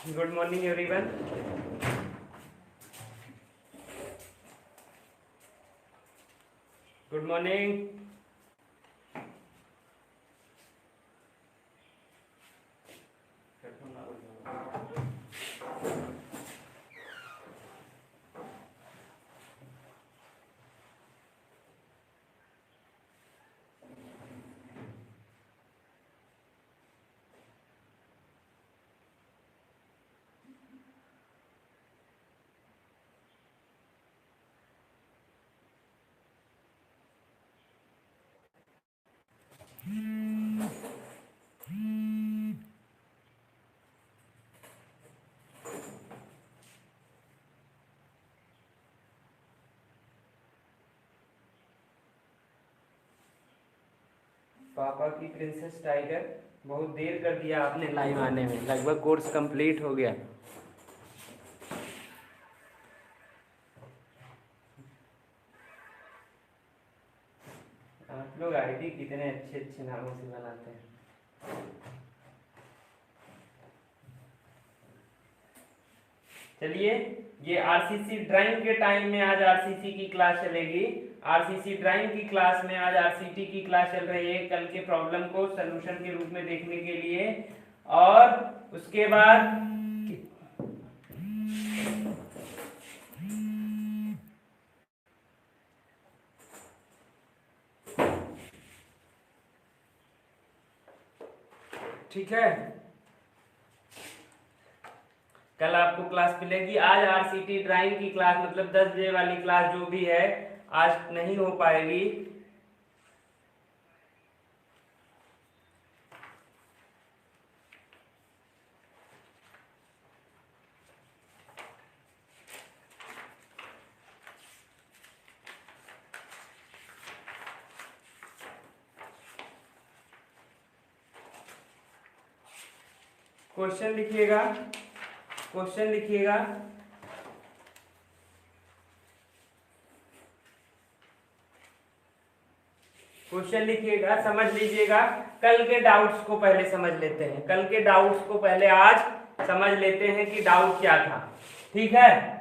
Good morning, everyone. Good morning. पापा की princess tiger, बहुत देर कर दिया आपने लाइव आने में। लगभग कोर्स कंप्लीट हो गया। आप लोग आईडी कितने अच्छे अच्छे नामों से बनाते हैं। चलिए, ये आरसीसी ड्राइंग के टाइम में आज आरसीसी की क्लास चलेगी। आरसीसी ड्राइंग की क्लास में आज आरसीटी की क्लास चल रही है, कल के प्रॉब्लम को सलूशन के रूप में देखने के लिए। और उसके बाद ठीक है, कल आपको क्लास मिलेगी। आज आरसीटी ड्राइंग की क्लास मतलब 10 बजे वाली क्लास जो भी है आज नहीं हो पाएगी। क्वेश्चन लिखिएगा, क्वेश्चन लिखिएगा। क्वेश्चन लिखिएगा, समझ लीजिएगा। कल के डाउट्स को पहले समझ लेते हैं, कल के डाउट्स को पहले आज समझ लेते हैं कि डाउट क्या था। ठीक है,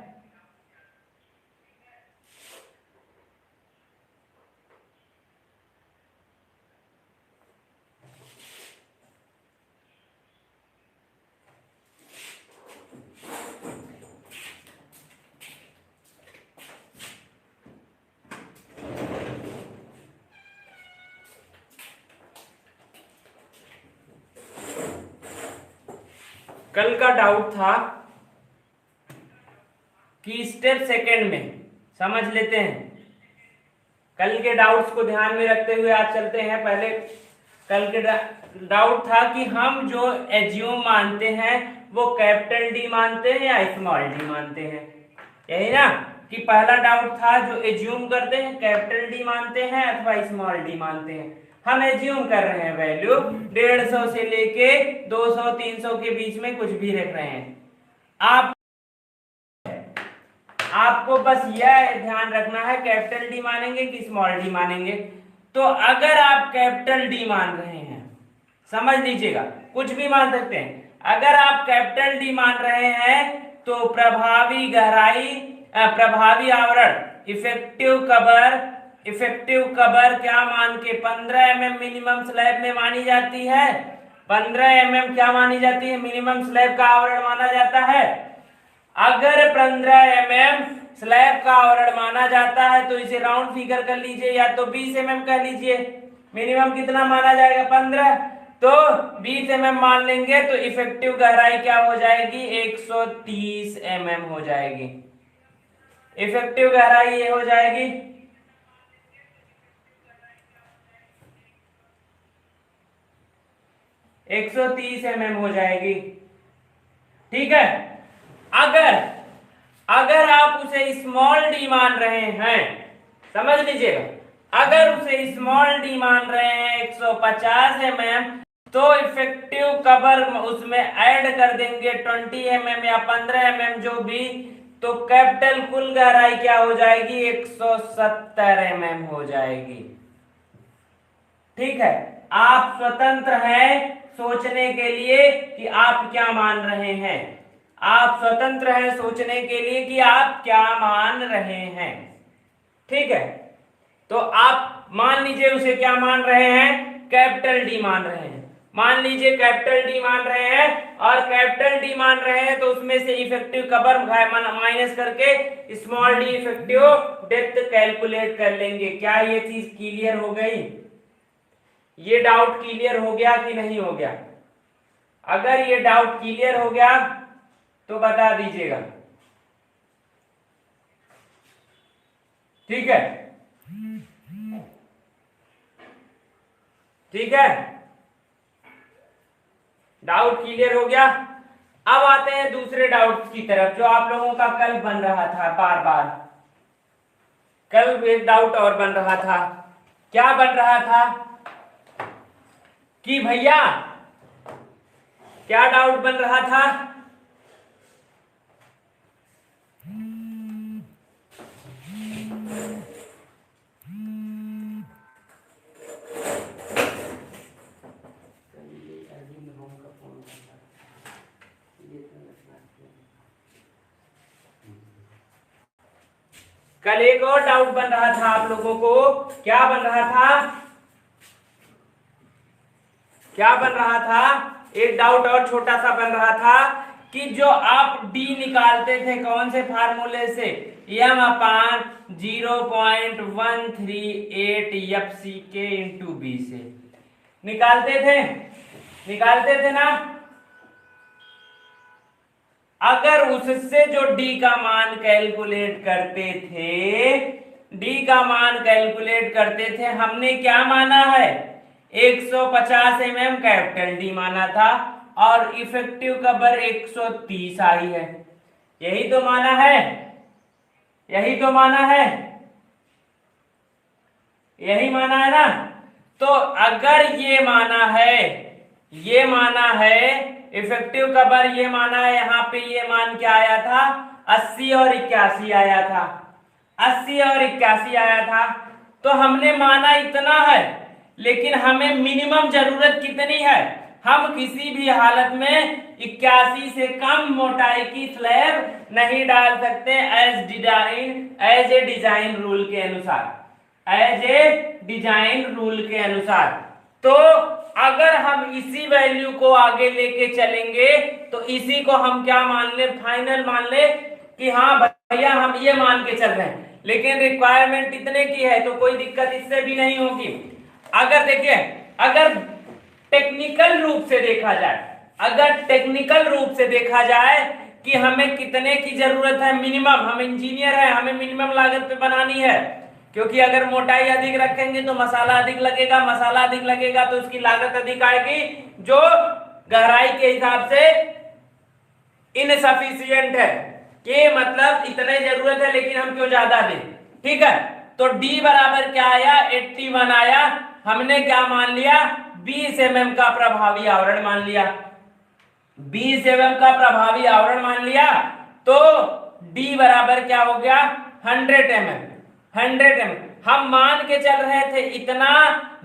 कल का डाउट था कि स्टेप सेकंड में समझ लेते हैं। कल के डाउट्स को ध्यान में रखते हुए आज चलते हैं। पहले कल के डाउट था कि हम जो एज्यूम मानते हैं वो कैपिटल डी मानते हैं या स्मॉल डी मानते हैं, यही ना। कि पहला डाउट था जो एज्यूम करते हैं कैपिटल डी मानते हैं अथवा स्मॉल डी मानते हैं। हम एज्यूम कर रहे हैं वैल्यू 150 से लेके 200 300 के बीच में कुछ भी रख रहे हैं। आपको बस यह ध्यान रखना है कैपिटल डी मानेंगे कि स्मॉल डी मानेंगे। तो अगर आप कैपिटल डी मान रहे हैं, समझ लीजिएगा, कुछ भी मान सकते हैं। अगर आप कैपिटल डी मान रहे हैं तो प्रभावी गहराई, प्रभावी आवरण, इफेक्टिव कवर क्या मान के 15 mm मिनिमम स्लैब में मानी जाती है। 15 mm क्या मानी जाती है, मिनिमम स्लैब का आवरण माना जाता है। अगर 15 mm स्लैब का आवरण माना जाता है तो इसे राउंड फिगर कर लीजिए, या तो 20 mm कह लीजिए। मिनिमम कितना माना जाएगा, 15, तो 20 mm मान लेंगे तो इफेक्टिव गहराई क्या हो जाएगी, 130 mm हो जाएगी। इफेक्टिव गहराई ये हो जाएगी 130 mm हो जाएगी। ठीक है, अगर आप उसे स्मॉल डी मान रहे हैं, समझ लीजिएगा, अगर उसे स्मॉल डी मान रहे हैं 150 mm, तो इफेक्टिव कवर उसमें ऐड कर देंगे 20 mm या 15 mm जो भी, तो कैपिटल कुल गहराई क्या हो जाएगी, 170 mm हो जाएगी। ठीक है, आप स्वतंत्र हैं सोचने के लिए कि आप क्या मान रहे हैं। आप स्वतंत्र हैं सोचने के लिए कि आप क्या मान रहे हैं। ठीक है, तो आप मान लीजिए उसे क्या मान रहे हैं, कैपिटल डी मान रहे हैं। मान लीजिए कैपिटल डी मान रहे हैं, और कैपिटल डी मान रहे हैं तो उसमें से इफेक्टिव कवर माइनस करके small D effective depth calculate कर लेंगे। क्या ये चीज क्लियर हो गई? ये डाउट क्लियर हो गया कि नहीं हो गया? अगर ये डाउट क्लियर हो गया तो बता दीजिएगा। ठीक है, ठीक है, डाउट क्लियर हो गया। अब आते हैं दूसरे डाउट की तरफ जो आप लोगों का कल बन रहा था बार बार। कल एक डाउट और बन रहा था। क्या बन रहा था कि भैया, क्या डाउट बन रहा था? कल एक और डाउट बन रहा था आप लोगों को। क्या बन रहा था? क्या बन रहा था? एक डाउट और छोटा सा बन रहा था कि जो आप डी निकालते थे कौन से फार्मूले से, m अपान 0.138 FCK इंटू बी से निकालते थे ना। अगर उससे जो डी का मान कैलकुलेट करते थे, हमने क्या माना है, 150 mm कैपिटल डी माना था और इफेक्टिव कवर 130 आई है। यही तो माना है, यही माना है ना। तो अगर ये माना है इफेक्टिव कवर, ये माना है, यहाँ पे ये मान क्या आया था, 80 और 81 आया था। 80 और 81 आया था। तो हमने माना इतना है, लेकिन हमें मिनिमम जरूरत कितनी है, हम किसी भी हालत में 81 से कम मोटाई की स्लैब नहीं डाल सकते एज ए डिजाइन रूल के अनुसार। तो अगर हम इसी वैल्यू को आगे लेके चलेंगे तो इसी को हम क्या मान ले, फाइनल मान ले कि हाँ भैया हम ये मान के चल रहे हैं, लेकिन रिक्वायरमेंट इतने की है तो कोई दिक्कत इससे भी नहीं होगी। अगर देखिए, अगर टेक्निकल रूप से देखा जाए कि हमें कितने की जरूरत है, मिनिमम, हम इंजीनियर हैं, हमें मिनिमम लागत पे बनानी है, क्योंकि अगर मोटाई अधिक रखेंगे तो मसाला अधिक लगेगा तो उसकी लागत अधिक आएगी, जो गहराई के हिसाब से इनसफिशिएंट है, कि मतलब इतने जरूरत है लेकिन हम क्यों ज्यादा दें। ठीक है, तो D बराबर क्या आया, 81 आया। हमने क्या मान लिया, 20 mm का प्रभावी आवरण मान लिया। 20 mm का प्रभावी आवरण मान लिया तो D बराबर क्या हो गया, 100 mm। हम मान के चल रहे थे इतना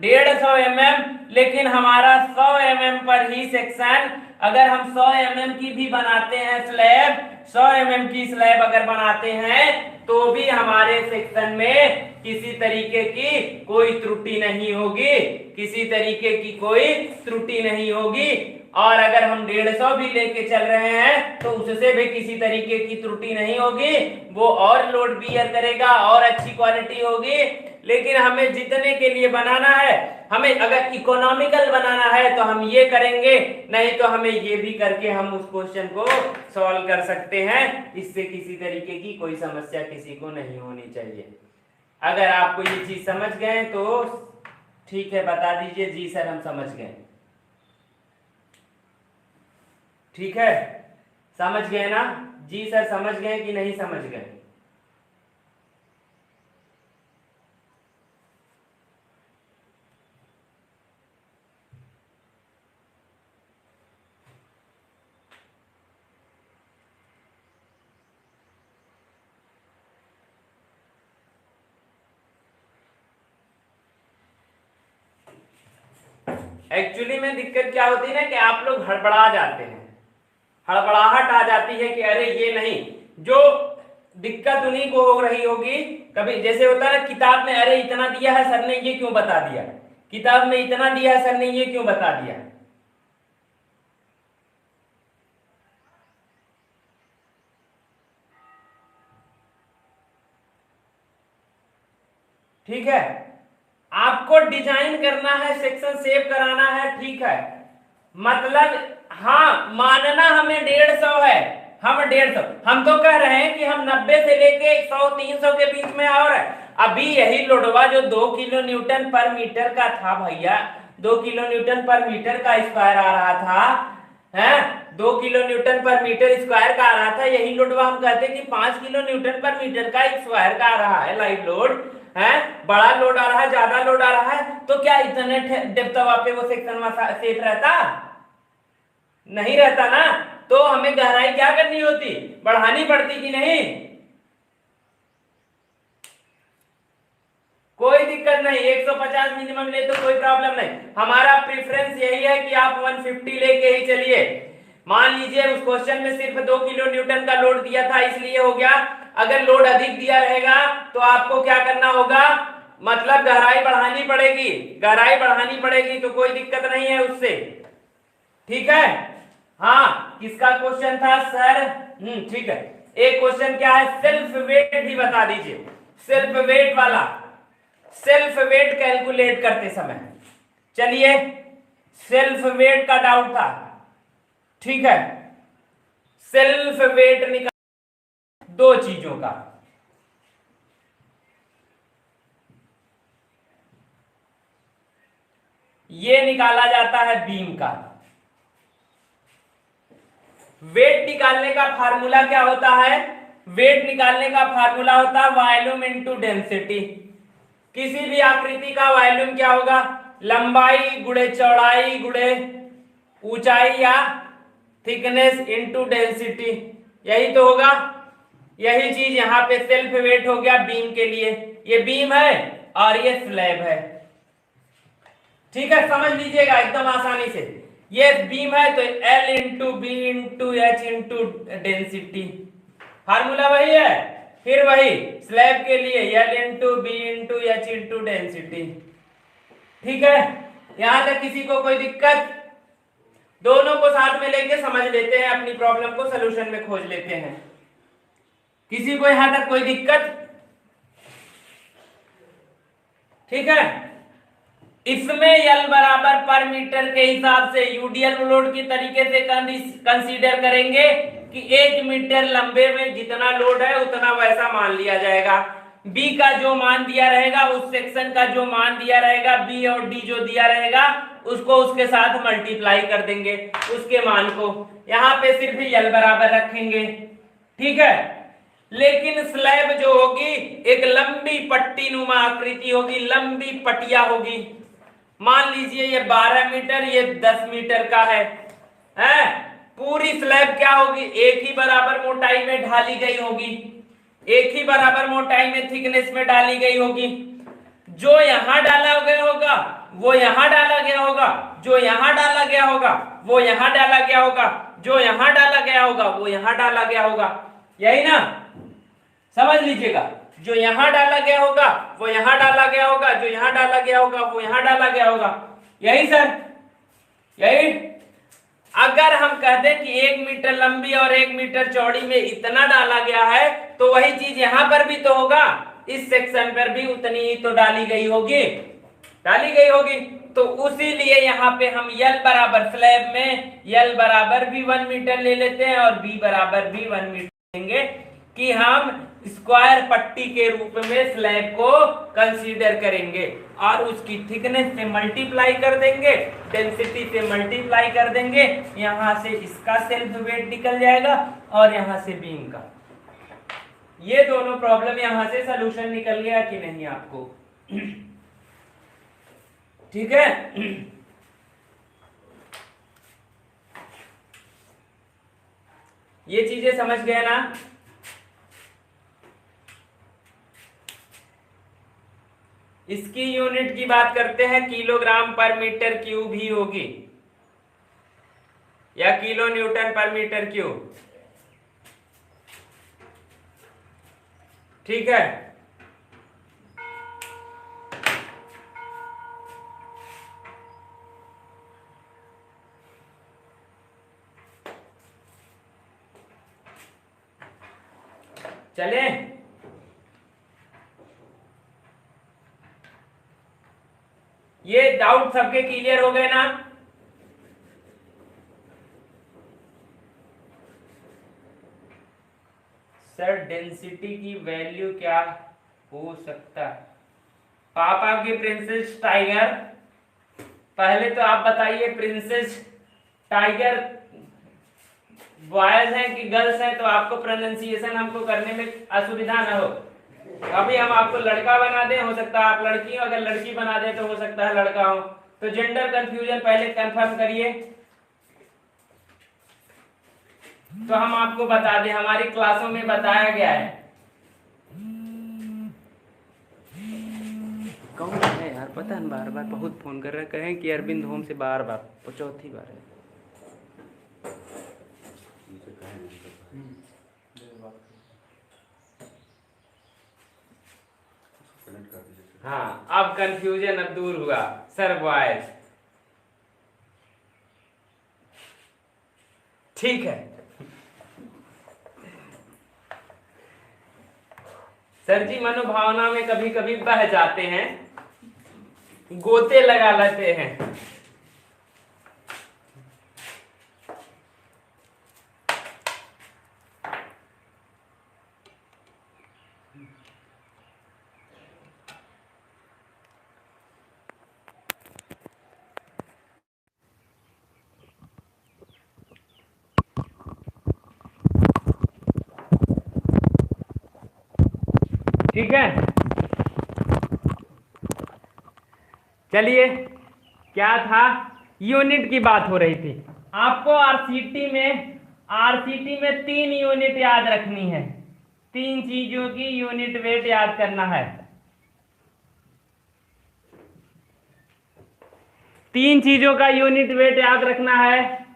150 mm, लेकिन हमारा 100 mm पर ही सेक्शन, अगर हम 100 mm की भी बनाते हैं स्लैब, 100 mm की स्लैब अगर बनाते हैं तो भी हमारे सेक्शन में किसी तरीके की कोई त्रुटि नहीं होगी, और अगर हम 150 भी लेके चल रहे हैं तो उससे भी किसी तरीके की त्रुटि नहीं होगी, वो और लोड बियर करेगा और अच्छी क्वालिटी होगी। लेकिन हमें जितने के लिए बनाना है, हमें अगर इकोनॉमिकल बनाना है तो हम ये करेंगे, नहीं तो हमें ये भी करके हम उस क्वेश्चन को सॉल्व कर सकते हैं। इससे किसी तरीके की कोई समस्या किसी को नहीं होनी चाहिए। अगर आपको ये चीज समझ गए तो ठीक है, बता दीजिए जी सर हम समझ गए। ठीक है, समझ गए ना जी सर, समझ गए कि नहीं समझ गए? एक्चुअली में दिक्कत क्या होती है ना कि आप लोग हड़बड़ा जाते हैं। हड़बड़ाहट आ जाती है कि अरे ये नहीं, जो दिक्कत उन्हीं को हो रही होगी। कभी जैसे होता है ना, किताब में अरे इतना दिया है सर ने ये क्यों बता दिया, किताब में इतना दिया है सर ने ये क्यों बता दिया। ठीक है, आपको डिजाइन करना है, सेक्शन सेव कराना है, ठीक है, मतलब हाँ मानना हमें 150 है, हम 150, हम तो कह रहे हैं कि हम 90 से लेके 100 300 के बीच में और है। अभी यही लोडवा जो 2 किलो न्यूटन पर मीटर का था भैया, 2 किलो न्यूटन पर मीटर का स्क्वायर आ रहा था, है 2 किलो न्यूटन पर मीटर स्क्वायर का आ रहा था, यही लोडवा हम कहते कि 5 किलो न्यूटन पर मीटर का स्क्वायर का आ रहा है लाइव लोड, है बड़ा लोड आ रहा है, ज्यादा लोड आ रहा है, तो क्या इतने डेप्थ पे वो सेक्शन सेफ रहता, नहीं रहता ना। तो हमें गहराई क्या करनी होती, बढ़ानी पड़ती कि नहीं। कोई दिक्कत नहीं, 150 मिनिमम ले तो कोई प्रॉब्लम नहीं, हमारा प्रेफरेंस यही है कि आप 150 लेके ही चलिए। मान लीजिए उस क्वेश्चन में सिर्फ 2 किलो न्यूटन का लोड दिया था इसलिए हो गया, अगर लोड अधिक दिया रहेगा तो आपको क्या करना होगा, मतलब गहराई बढ़ानी पड़ेगी, गहराई बढ़ानी पड़ेगी, तो कोई दिक्कत नहीं है उससे, ठीक है। हाँ किसका क्वेश्चन था सर, ठीक है, एक क्वेश्चन क्या है, सेल्फ वेट भी बता दीजिए, सेल्फ वेट वाला, सेल्फ वेट कैलकुलेट करते समय, चलिए सेल्फ वेट का डाउट था, ठीक है, सेल्फ वेट निकाल 2 चीजों का, ये निकाला जाता है बीम का। वेट निकालने का फार्मूला क्या होता है, वेट निकालने का फार्मूला होता है वॉल्यूम इनटू डेंसिटी। किसी भी आकृति का वॉल्यूम क्या होगा, लंबाई गुणे चौड़ाई गुणे ऊंचाई या थिकनेस इनटू डेंसिटी, यही तो होगा। यही चीज यहां पे सेल्फ वेट हो गया बीम के लिए, ये बीम है और ये स्लैब है, ठीक है, समझ लीजिएगा एकदम आसानी से। ये बीम है तो L into B into H into density, formula वही है, फिर वही स्लैब के लिए L into B into H into density, ठीक है। यहां तक किसी को कोई दिक्कत, दोनों को साथ में लेके समझ लेते हैं, अपनी प्रॉब्लम को सलूशन में खोज लेते हैं, किसी को यहां तक कोई दिक्कत, ठीक है। इसमें L बराबर पर मीटर के हिसाब से यूडीएल लोड की तरीके से कंसीडर करेंगे कि 1 मीटर लंबे में जितना लोड है उतना वैसा मान लिया जाएगा। B का जो मान दिया रहेगा, उस सेक्शन का जो मान दिया रहेगा, B और D जो दिया रहेगा उसको उसके साथ मल्टीप्लाई कर देंगे उसके मान को, यहां पे सिर्फ L बराबर रखेंगे, ठीक है। लेकिन स्लैब जो होगी एक लंबी पट्टी नुमा आकृति होगी, लंबी पटिया होगी, मान लीजिए ये 12 मीटर ये 10 मीटर का है, पूरी स्लैब क्या होगी, एक ही बराबर मोटाई में ढाली गई होगी, एक ही बराबर मोटाई में थिकनेस में डाली गई होगी। जो यहां डाला गया होगा वो यहां डाला गया होगा, जो यहां डाला गया होगा वो यहां डाला गया होगा, जो यहां डाला गया होगा वो यहां डाला गया होगा, यही ना, समझ लीजिएगा, जो यहां डाला गया होगा वो यहां डाला गया होगा, जो यहां डाला गया होगा वो यहां डाला गया होगा, यही सर, यही। अगर हम कहते हैं कि 1 मीटर लंबी और 1 मीटर चौड़ी में इतना डाला गया है तो वही चीज यहां पर भी तो होगा, इस सेक्शन पर भी उतनी ही तो डाली गई होगी, डाली गई होगी। तो उसी लिए यहाँ पे हम L बराबर स्लैब में L बराबर भी 1 मीटर ले लेते हैं और B बराबर भी 1 मीटर लेंगे कि हम स्क्वायर पट्टी के रूप में स्लैब को कंसीडर करेंगे और उसकी थिकनेस से मल्टीप्लाई कर देंगे, डेंसिटी से मल्टीप्लाई कर देंगे, यहां से इसका सेल्फ वेट निकल जाएगा और यहां से बीम का। ये दोनों प्रॉब्लम यहां से सलूशन निकल गया कि नहीं आपको, ठीक है। ये चीजें समझ गए ना। इसकी यूनिट की बात करते हैं किलोग्राम पर मीटर क्यूब ही होगी, या किलो न्यूटन पर मीटर क्यूब। ठीक है, चले। ये डाउट सबके क्लियर हो गए ना? सर डेंसिटी की वैल्यू क्या हो सकता है? पापा की प्रिंसेस टाइगर, पहले तो आप बताइए प्रिंसेस टाइगर बॉयज हैं कि गर्ल्स हैं, तो आपको प्रोनाउंसिएशन हमको करने में असुविधा ना हो। अभी हम आपको लड़का बना दें, हो सकता है आप लड़की हो, अगर लड़की बना दें तो हो सकता है लड़का हो। तो जेंडर कंफ्यूजन पहले कंफर्म करिए, तो हम आपको बता दें, हमारी क्लासों में बताया गया है। कौन है यार, पता है बार बार बहुत फोन कर रहे, कहें कि अरविंद होम से बार बार, वो चौथी बार है। हाँ, अब कंफ्यूजन अब दूर हुआ सर बॉयज। ठीक है सर जी, मनोभावना में कभी कभी बह जाते हैं, गोते लगा लेते हैं। ठीक है, चलिए, क्या था, यूनिट की बात हो रही थी। आपको आरसीटी में 3 यूनिट याद रखनी है, 3 चीजों की यूनिट वेट याद करना है। 3 चीजों का यूनिट वेट याद रखना है।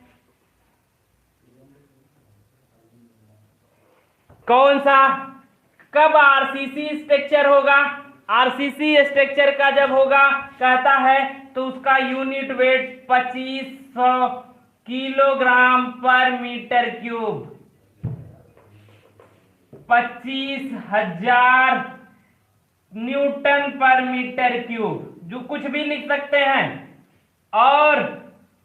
कौन सा? कब आरसीसी स्ट्रक्चर होगा? आरसीसी स्ट्रक्चर का जब होगा कहता है तो उसका यूनिट वेट 2500 किलोग्राम पर मीटर क्यूब, 25,000 न्यूटन पर मीटर क्यूब, जो कुछ भी लिख सकते हैं, और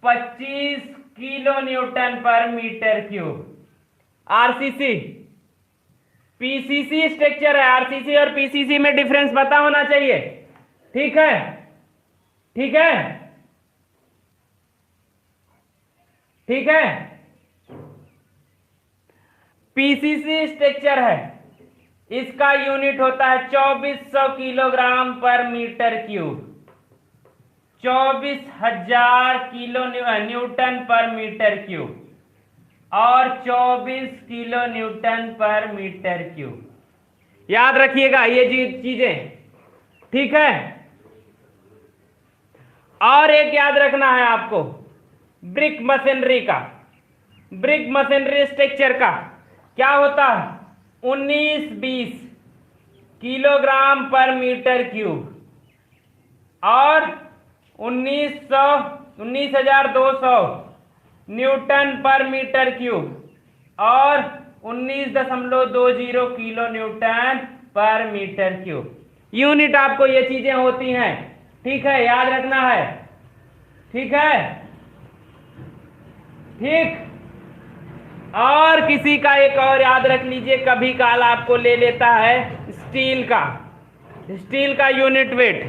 25 किलो न्यूटन पर metre cube. RCC, PCC structure है। आरसीसी और पीसीसी में डिफरेंस पता होना चाहिए। ठीक है, ठीक है, ठीक है। पीसीसी स्ट्रक्चर है, इसका यूनिट होता है 2400 किलोग्राम पर मीटर क्यूब, 24,000 किलो न्यूटन पर मीटर क्यूब, और 24 किलो न्यूटन पर मीटर क्यूब। याद रखिएगा ये चीजें, ठीक है। और एक याद रखना है आपको, ब्रिक मशीनरी का, ब्रिक मशीनरी स्ट्रक्चर का क्या होता है, 1920 किलोग्राम पर मीटर क्यूब, और 19,200 न्यूटन पर मीटर क्यूब, और 19.20 किलो न्यूटन पर मीटर क्यूब। यूनिट आपको ये चीजें होती हैं, ठीक है, याद रखना है। ठीक है, ठीक। और किसी का एक और याद रख लीजिए, कभी काल आपको ले लेता है स्टील का, स्टील का यूनिट वेट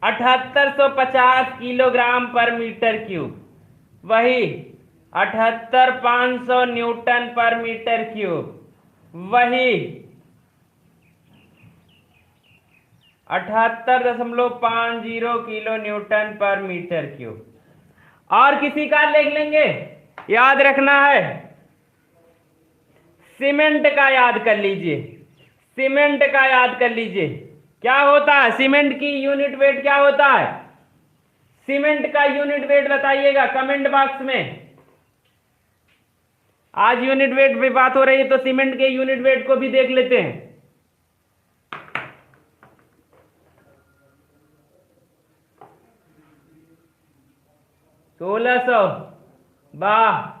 7850 किलोग्राम पर मीटर क्यूब, वही 78,500 न्यूटन पर मीटर क्यूब, वही 78.50 किलो न्यूटन पर मीटर क्यूब। और किसी का लिख लेंगे, याद रखना है, सीमेंट का याद कर लीजिए, सीमेंट का याद कर लीजिए। क्या होता है सीमेंट की यूनिट वेट, क्या होता है सीमेंट का यूनिट वेट बताइएगा कमेंट बॉक्स में। आज यूनिट वेट पे बात हो रही है तो सीमेंट के यूनिट वेट को भी देख लेते हैं। 1600 वाह।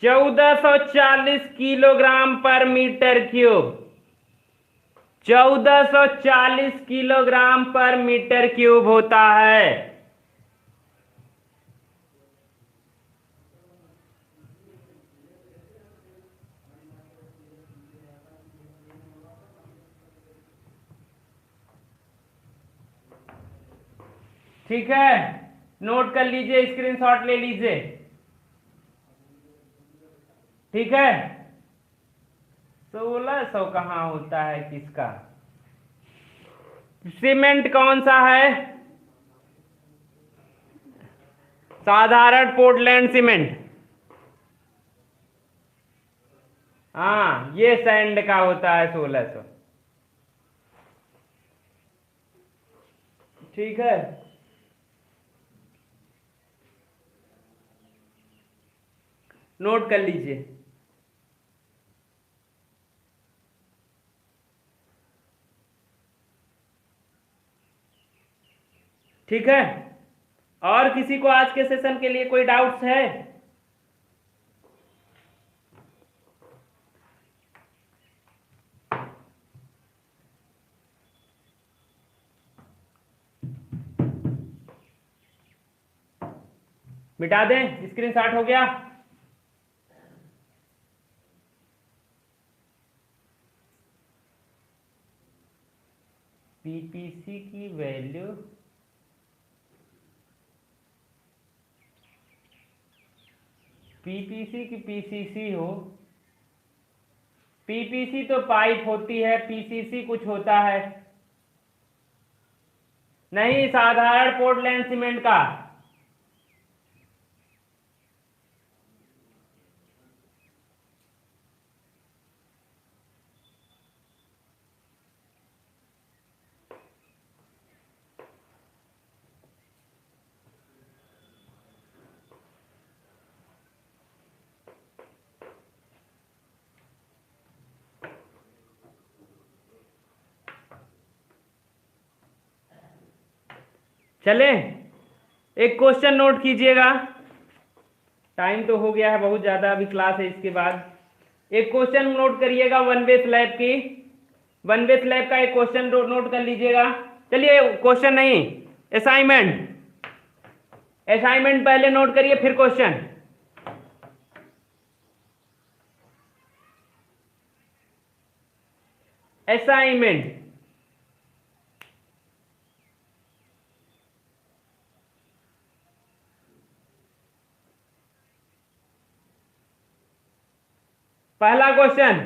$1440 किलोग्राम पर मीटर क्यूब। 1440 किलोग्राम पर मीटर क्यूब होता है। ठीक है, नोट कर लीजिए, स्क्रीनशॉट ले लीजिए। ठीक है, 1600 कहां होता है किसका? सीमेंट कौन सा है? साधारण पोर्टलैंड सीमेंट। हाँ, ये सैंड का होता है 1600। ठीक है, नोट कर लीजिए। ठीक है, और किसी को आज के सेशन के लिए कोई डाउट्स है? मिटा दें, स्क्रीनशॉट हो गया। पीपीसी की वैल्यू पीपीसी की पीसीसी हो। पीपीसी तो पाइप होती है, पीसीसी कुछ होता है नहीं, साधारण पोर्टलैंड सीमेंट का। चले, एक क्वेश्चन नोट कीजिएगा। टाइम तो हो गया है बहुत ज्यादा, अभी क्लास है इसके बाद। एक क्वेश्चन नोट करिएगा वन वे स्लैब की। वन वे स्लैब का एक क्वेश्चन नोट कर लीजिएगा। चलिए, क्वेश्चन नहीं, असाइनमेंट। असाइनमेंट पहले नोट करिए फिर क्वेश्चन। असाइनमेंट पहला क्वेश्चन,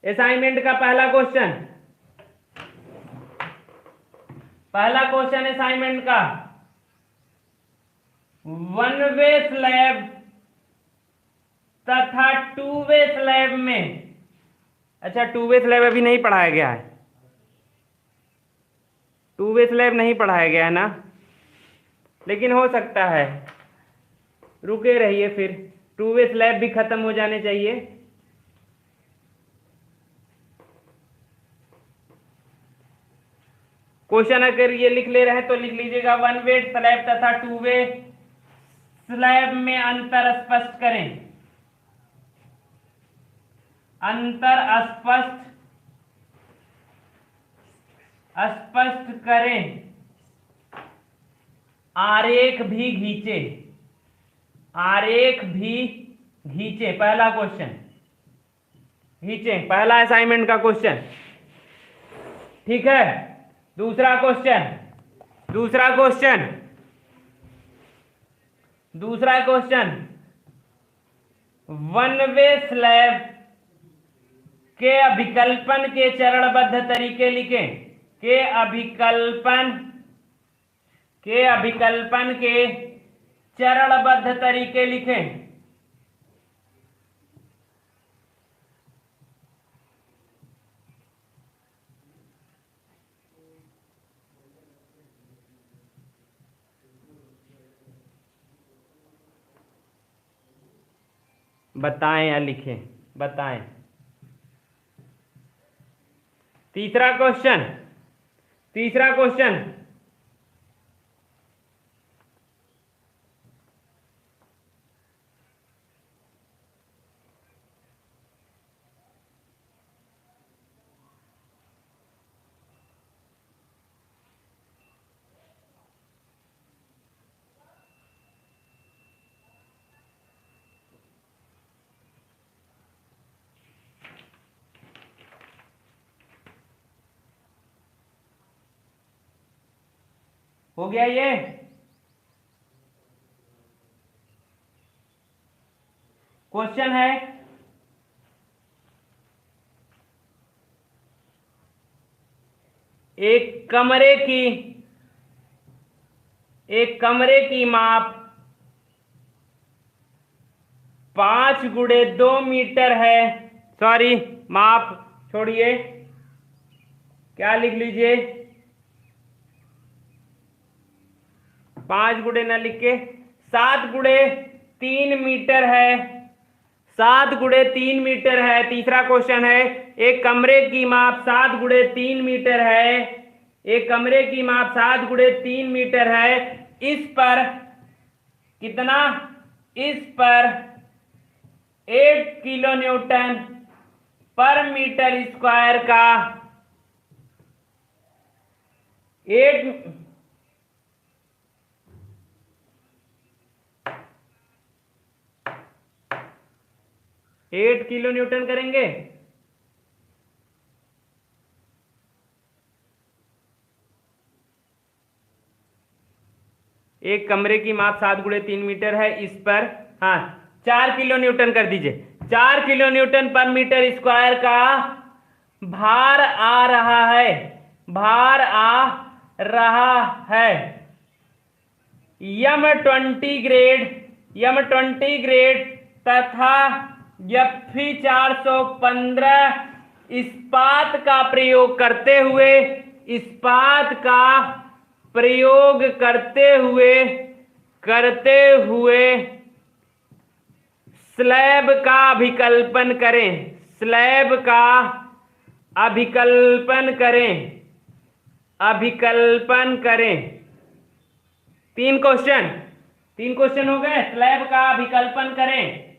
असाइनमेंट का पहला क्वेश्चन असाइनमेंट का, वन वे स्लैब तथा टू वे स्लैब में। अच्छा, टू वे स्लैब अभी नहीं पढ़ाया गया है, टू वे स्लैब नहीं पढ़ाया गया है ना, लेकिन हो सकता है, रुके रहिए, फिर टू वे स्लैब भी खत्म हो जाने चाहिए। क्वेश्चन अगर ये लिख ले रहे हैं तो लिख लीजिएगा, वन वे स्लैब तथा टू वे स्लैब में अंतर स्पष्ट करें। अंतर स्पष्ट करें, आरेख भी खींचे। आरेख भी खींचे, पहला क्वेश्चन खींचे, पहला असाइनमेंट का क्वेश्चन। ठीक है, दूसरा क्वेश्चन, वन वे स्लैब के अभिकल्पन के चरणबद्ध तरीके लिखें। के अभिकल्पन के चरणबद्ध तरीके लिखें। बताएं या लिखें, बताएं। तीसरा क्वेश्चन, तीसरा क्वेश्चन, हो गया ये? क्वेश्चन है, एक कमरे की माप 5x2 मीटर है। सॉरी, माप छोड़िए, क्या लिख लीजिए, 5 गुणे न लिख के 7x3 मीटर है। 7x3 मीटर है। तीसरा क्वेश्चन है, एक कमरे की माप 7x3 मीटर है। एक कमरे की माप 7x3 मीटर है। इस पर कितना, इस पर 8 किलो न्यूटन पर मीटर स्क्वायर का 8 किलो न्यूटन करेंगे। एक कमरे की माप 7x3 मीटर है, इस पर 4 किलो न्यूटन कर दीजिए। 4 किलो न्यूटन पर मीटर स्क्वायर का भार आ रहा है, भार आ रहा है। M20 ग्रेड तथा Fe 415 इस्पात का प्रयोग करते हुए, इस्पात का प्रयोग करते हुए स्लैब का अभिकल्पन करें। स्लैब का अभिकल्पन करें, अभिकल्पन करें। 3 क्वेश्चन हो गए। स्लैब का अभिकल्पन करें।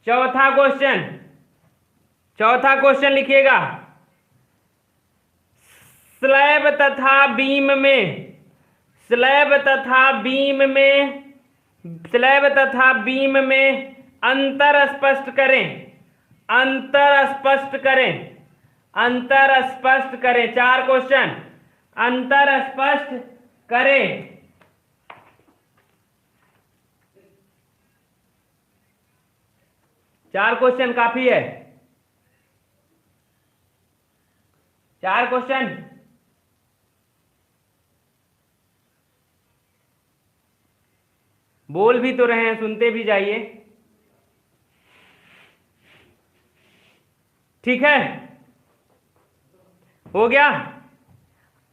चौथा क्वेश्चन लिखिएगा, स्लैब तथा बीम में अंतर स्पष्ट करें, अंतर स्पष्ट करें, अंतर स्पष्ट करें। 4 क्वेश्चन, अंतर स्पष्ट करें। चार क्वेश्चन काफी है। 4 क्वेश्चन। बोल भी तो रहे हैं, सुनते भी जाइए। ठीक है, हो गया।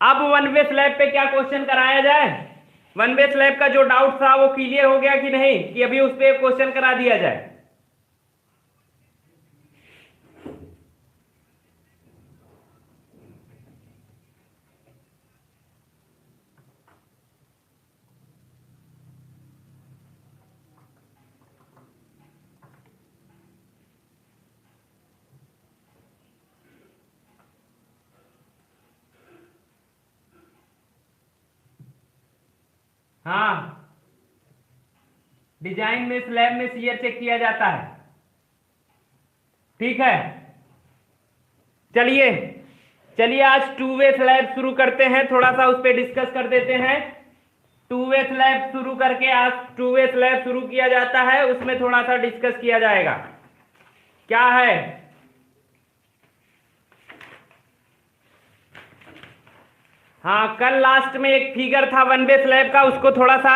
अब वन वे स्लैब पे क्या क्वेश्चन कराया जाए? वन वे स्लैब का जो डाउट था वो क्लियर हो गया कि नहीं, कि अभी उस पर क्वेश्चन करा दिया जाए? हाँ, डिजाइन में स्लैब में शियर चेक किया जाता है। ठीक है, चलिए आज 2 वे स्लैब शुरू करते हैं। थोड़ा सा उस पर डिस्कस कर देते हैं। 2 वे स्लैब शुरू करके आज 2 वे स्लैब शुरू किया जाता है, उसमें थोड़ा सा डिस्कस किया जाएगा। क्या है? हाँ, कल लास्ट में एक फिगर था वन वे स्लैब का, उसको थोड़ा सा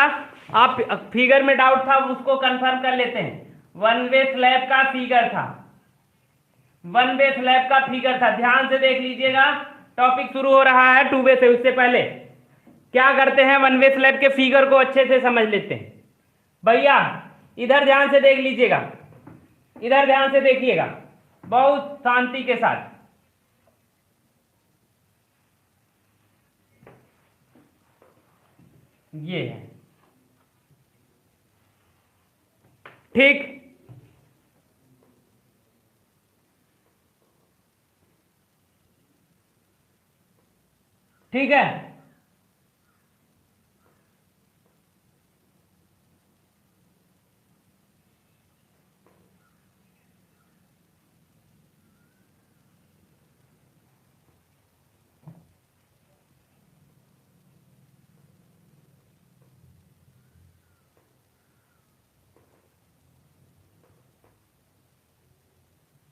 आप फिगर में डाउट था उसको कंफर्म कर लेते हैं। वन वे स्लैब का फिगर था, वन वे स्लैब का फिगर था, ध्यान से देख लीजिएगा। टॉपिक शुरू हो रहा है टू वे से, उससे पहले क्या करते हैं, वन वे स्लैब के फिगर को अच्छे से समझ लेते हैं। भैया इधर ध्यान से देख लीजिएगा, इधर ध्यान से देखिएगा बहुत शांति के साथ। ये है, ठीक। ठीक है,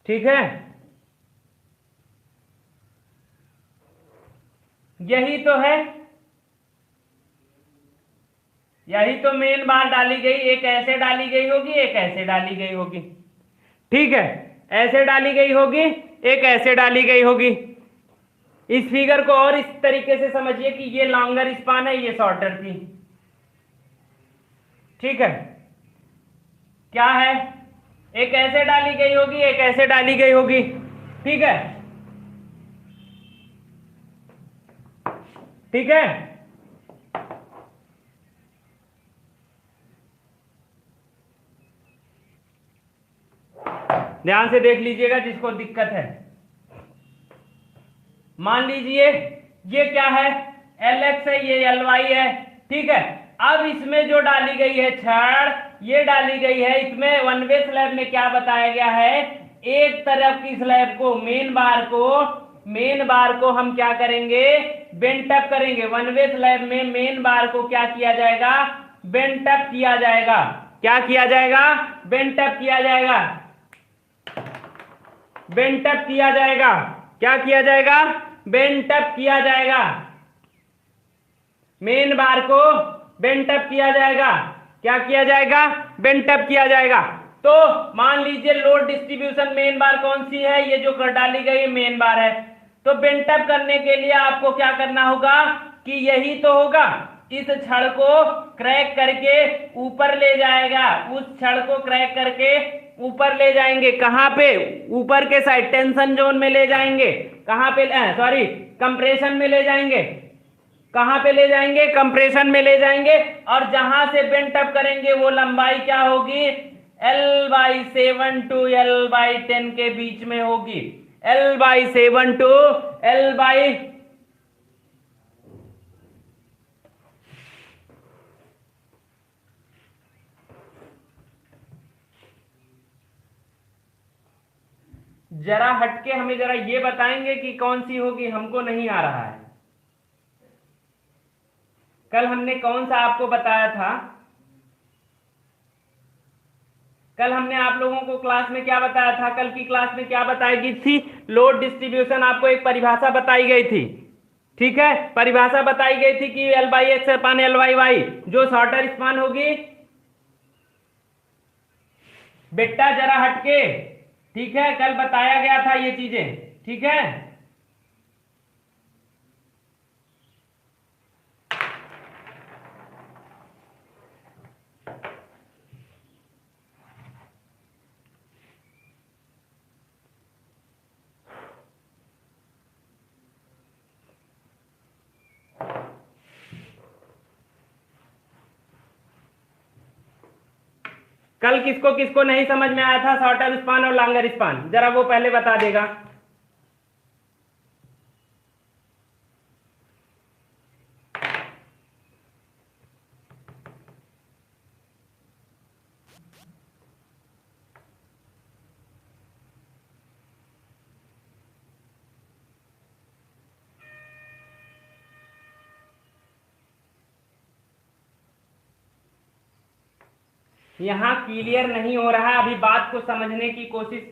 ठीक है, यही तो है, यही तो मेन बात डाली गई। एक ऐसे डाली गई होगी, एक ऐसे डाली गई होगी, ठीक है, ऐसे डाली गई होगी, एक ऐसे डाली गई होगी। इस फिगर को और इस तरीके से समझिए कि ये लॉन्गर स्पान है, ये शॉर्टर थी, ठीक है। क्या है, एक ऐसे डाली गई होगी, एक ऐसे डाली गई होगी, ठीक है, ठीक है। ध्यान से देख लीजिएगा जिसको दिक्कत है। मान लीजिए ये क्या है, LX है, ये LY है, ठीक है। अब इसमें जो डाली गई है छड़, ये डाली गई है, इसमें वन वे स्लैब में क्या बताया गया है, एक तरफ की स्लैब को मेन बार को हम क्या करेंगे, बेंट अप करेंगे। वन वे स्लैब में मेन बार को क्या किया जाएगा, बेंट अप किया जाएगा। क्या किया जाएगा, बेंट अप किया जाएगा, बेंट अप किया जाएगा। क्या किया जाएगा, बेंट अप किया जाएगा, मेन बार को बेंट अप किया जाएगा। क्या किया जाएगा, बेंट अप किया जाएगा। तो मान लीजिए लोड डिस्ट्रीब्यूशन मेन बार कौन सी है, ये जो डाली गई मेन बार है। तो बेंट अप करने के लिए आपको क्या करना होगा कि यही तो होगा, इस छड़ को क्रैक करके ऊपर ले जाएगा, उस छड़ को क्रैक करके ऊपर ले जाएंगे। कहां पे, ऊपर के साइड टेंशन जोन में ले जाएंगे। कहां पे, सॉरी, कंप्रेशन में ले जाएंगे। कहां पे ले जाएंगे, कंप्रेशन में ले जाएंगे। और जहां से बेंट अप करेंगे वो लंबाई क्या होगी, L/7 to L/10 के बीच में होगी। L/7 to L/, जरा हटके हमें जरा ये बताएंगे कि कौन सी होगी, हमको नहीं आ रहा है। कल हमने कौन सा आपको बताया था, कल हमने आप लोगों को क्लास में क्या बताया था, कल की क्लास में क्या बताई गई थी, लोड डिस्ट्रीब्यूशन आपको एक परिभाषा बताई गई थी, ठीक है। परिभाषा बताई गई थी कि L/X अपान L/Y, जो शॉर्टर स्पान होगी। बेटा जरा हटके, ठीक है, कल बताया गया था ये चीजें, ठीक है। कल किसको किसको नहीं समझ में आया था शॉर्टर स्पान और लॉन्गर स्पान, जरा वो पहले बता देगा। यहां क्लियर नहीं हो रहा, अभी बात को समझने की कोशिश।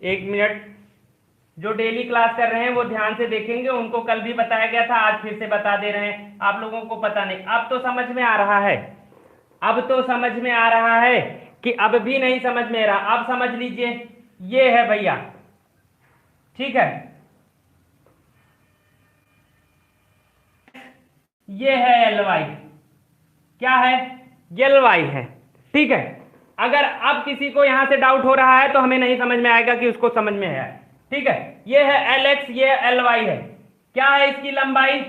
एक मिनट, जो डेली क्लास कर रहे हैं वो ध्यान से देखेंगे, उनको कल भी बताया गया था, आज फिर से बता दे रहे हैं, आप लोगों को पता नहीं। अब तो समझ में आ रहा है, अब तो समझ में आ रहा है कि अब भी नहीं समझ में आ रहा। अब समझ लीजिए, ये है भैया, ठीक है, ये है एल वाई, क्या है, एल वाई है, ठीक है। अगर अब किसी को यहां से डाउट हो रहा है तो हमें नहीं समझ में आएगा कि उसको समझ में है, ठीक है। ये है एल एक्स, ये एल वाई है, क्या है, इसकी लंबाई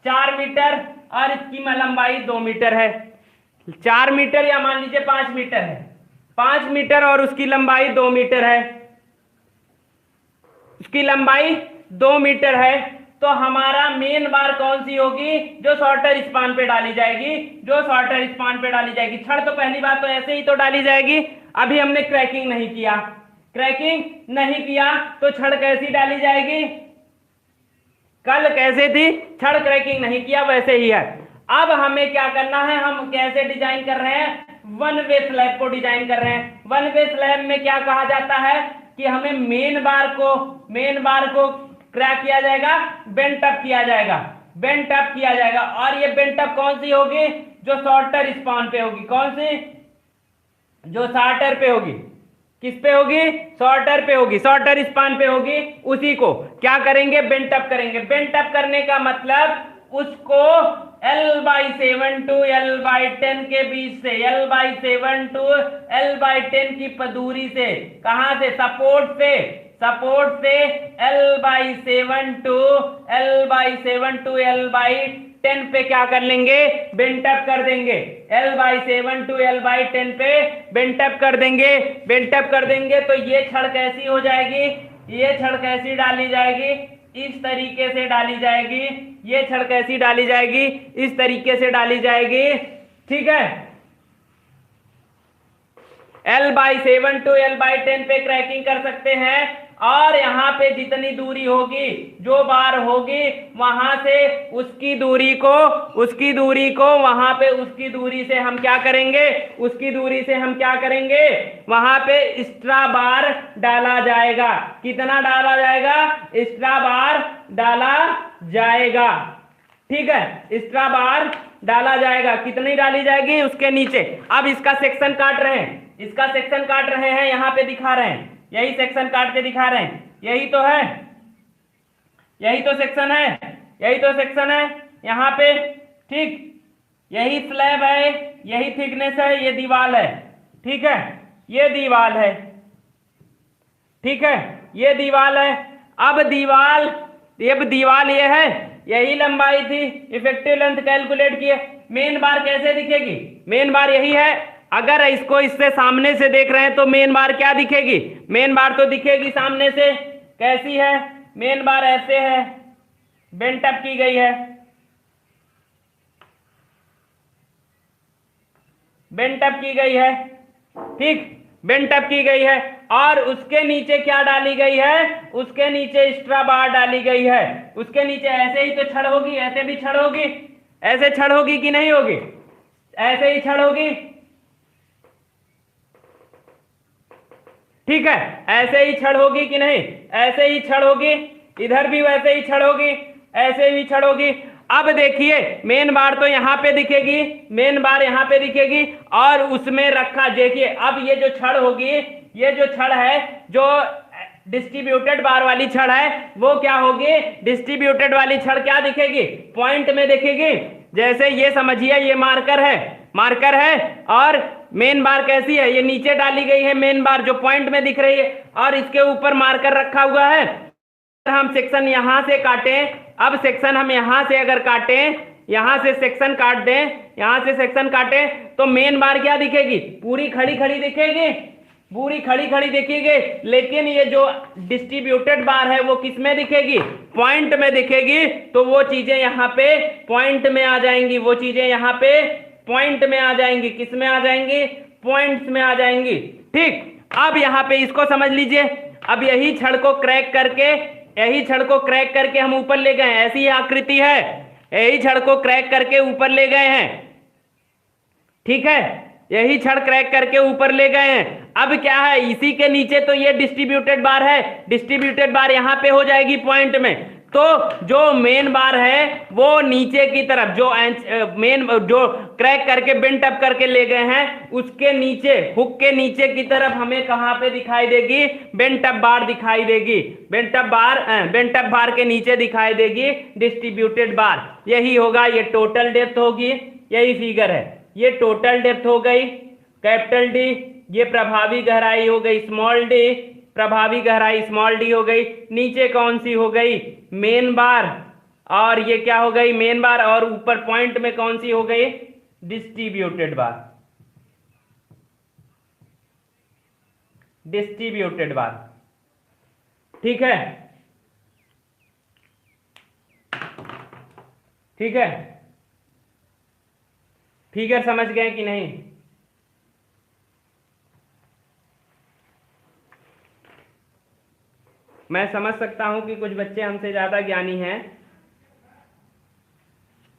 4 मीटर और इसकी लंबाई 2 मीटर है। 4 मीटर या मान लीजिए 5 मीटर है, 5 मीटर और उसकी लंबाई 2 मीटर है, उसकी लंबाई 2 मीटर है। तो हमारा मेन बार कौन सी होगी, जो शॉर्टर स्पान पे डाली जाएगी, जो शॉर्टर स्पान पे डाली जाएगी। छड़ तो पहली बात तो ऐसे ही तो डाली जाएगी, अभी हमने क्रैकिंग नहीं किया, क्रैकिंग नहीं किया तो छड़ कैसी डाली जाएगी, कल कैसे थी, छड़ क्रैकिंग नहीं किया वैसे ही है। अब हमें क्या करना है, हम कैसे डिजाइन कर रहे हैं, वन वे स्लैब को डिजाइन कर रहे हैं। वन वे स्लैब में क्या कहा जाता है कि हमें मेन बार को क्रैक किया जाएगा, बेंट अप किया जाएगा, बेंट अप किया जाएगा। और ये बेंट अप कौन सी होगी, जो शॉर्टर स्पान पे होगी, कौन सी, जो शॉर्टर पे होगी, किस पे होगी, शॉर्टर पे होगी, शॉर्टर स्पान पे होगी, उसी को क्या करेंगे, बेंट अप करेंगे। बेंट अप करने का मतलब उसको L/7 टू L/10 के बीच से, L/7 टू L/10 की दूरी से, कहां से, सपोर्ट से L/7 टू L/10 पे क्या कर लेंगे, बेंट अप कर देंगे, L/7 टू L/10 पे बेंट अप कर देंगे, बेंट अप कर देंगे। तो ये छड़ कैसी हो जाएगी, ये छड़ कैसी डाली जाएगी, इस तरीके से डाली जाएगी, ये छड़ कैसी डाली जाएगी, इस तरीके से डाली जाएगी, ठीक है। L/7 टू L/10 पे क्रैकिंग कर सकते हैं। और यहां पे जितनी दूरी होगी, जो बार होगी, वहां से उसकी दूरी को वहां पे उसकी दूरी से हम क्या करेंगे, उसकी दूरी से हम क्या करेंगे, वहां पे एक्स्ट्रा बार डाला जाएगा। कितना डाला जाएगा, एक्स्ट्रा बार डाला जाएगा, ठीक है, एक्स्ट्रा बार डाला जाएगा। कितनी डाली जाएगी, उसके नीचे। अब इसका सेक्शन काट रहे हैं, इसका सेक्शन काट रहे हैं, यहां पे दिखा रहे हैं, यही सेक्शन काट के दिखा रहे हैं, यही तो है, यही तो सेक्शन है, यही तो सेक्शन है यहां पे, ठीक, यही स्लैब है, यही थिकनेस है, ये दीवार है, ठीक है, ये दीवार है, ठीक है, ये दीवार है। अब दीवार ये है, यही लंबाई थी, इफेक्टिव लेंथ कैलकुलेट किए। मेन बार कैसे दिखेगी, मेन बार यही है। अगर इसको इससे सामने से देख रहे हैं तो मेन बार क्या दिखेगी, मेन बार तो दिखेगी सामने से, कैसी है, मेन बार ऐसे है, बेंट अप की गई है, बेंट अप की गई है, ठीक, बेंट अप की गई है। और उसके नीचे क्या डाली गई है, उसके नीचे एक्स्ट्रा बार डाली गई है। उसके नीचे ऐसे ही तो छड़ होगी, ऐसे भी छड़ होगी, ऐसे छड़ होगी कि नहीं होगी, ऐसे ही छड़ होगी, ठीक है, ऐसे ही छड़ होगी कि नहीं, ऐसे ही छड़ होगी, इधर भी वैसे ही छड़ होगी, ऐसे ही छड़ होगी। अब देखिए, मेन बार तो यहां पे दिखेगी, मेन बार यहां पे दिखेगी, और उसमें रखा, देखिए अब ये जो छड़ होगी, ये जो छड़ है, जो डिस्ट्रीब्यूटेड बार वाली छड़ है, वो क्या होगी, डिस्ट्रीब्यूटेड वाली छड़ क्या दिखेगी, पॉइंट में दिखेगी। जैसे ये समझिए, ये मार्कर है, मार्कर है, और मेन बार कैसी है, ये नीचे डाली गई है, मेन बार जो पॉइंट में दिख रही है, और इसके ऊपर मार्कर रखा हुआ है। हम सेक्शन यहां से काटें, अब सेक्शन हम यहां से अगर काटें, यहां से सेक्शन काट दें, यहां से सेक्शन काटें, तो मेन बार क्या दिखेगी, पूरी खड़ी खड़ी दिखेगी, पूरी खड़ी खड़ी दिखेगी। लेकिन ये जो डिस्ट्रीब्यूटेड बार है वो किस में दिखेगी, पॉइंट में दिखेगी। तो वो चीजें यहाँ पे पॉइंट में आ जाएंगी, वो चीजें यहाँ पे पॉइंट में आ जाएंगी, किस में आ जाएंगी, पॉइंट्स में आ जाएंगी, ठीक। अब यहाँ पे इसको समझ लीजिए, अब यही छड़ को क्रैक करके, यही छड़ को क्रैक करके हम ऊपर ले गए, ऐसी आकृति है, यही छड़ को क्रैक करके ऊपर ले गए हैं, ठीक है, यही छड़ क्रैक करके ऊपर ले गए हैं। अब क्या है, इसी के नीचे तो ये डिस्ट्रीब्यूटेड बार है, डिस्ट्रीब्यूटेड बार यहां पे हो जाएगी पॉइंट में। तो जो मेन बार है वो नीचे की तरफ, जो मेन जो क्रैक करके बेंट अप करके ले गए हैं उसके नीचे, हुक के नीचे की तरफ हमें कहां पे दिखाई देगी, बेंट अप बार दिखाई देगी। बेंट अप बार के नीचे दिखाई देगी डिस्ट्रीब्यूटेड बार। यही होगा, ये टोटल डेप्थ होगी, यही फिगर है। ये टोटल डेप्थ हो गई कैपिटल डी, ये प्रभावी गहराई हो गई स्मॉल डी, प्रभावी गहराई स्मॉल डी हो गई। नीचे कौन सी हो गई, मेन बार, और ये क्या हो गई, मेन बार, और ऊपर पॉइंट में कौन सी हो गई, डिस्ट्रीब्यूटेड बार, डिस्ट्रीब्यूटेड बार। ठीक है, ठीक है, फिगर समझ गए कि नहीं? मैं समझ सकता हूं कि कुछ बच्चे हमसे ज्यादा ज्ञानी हैं,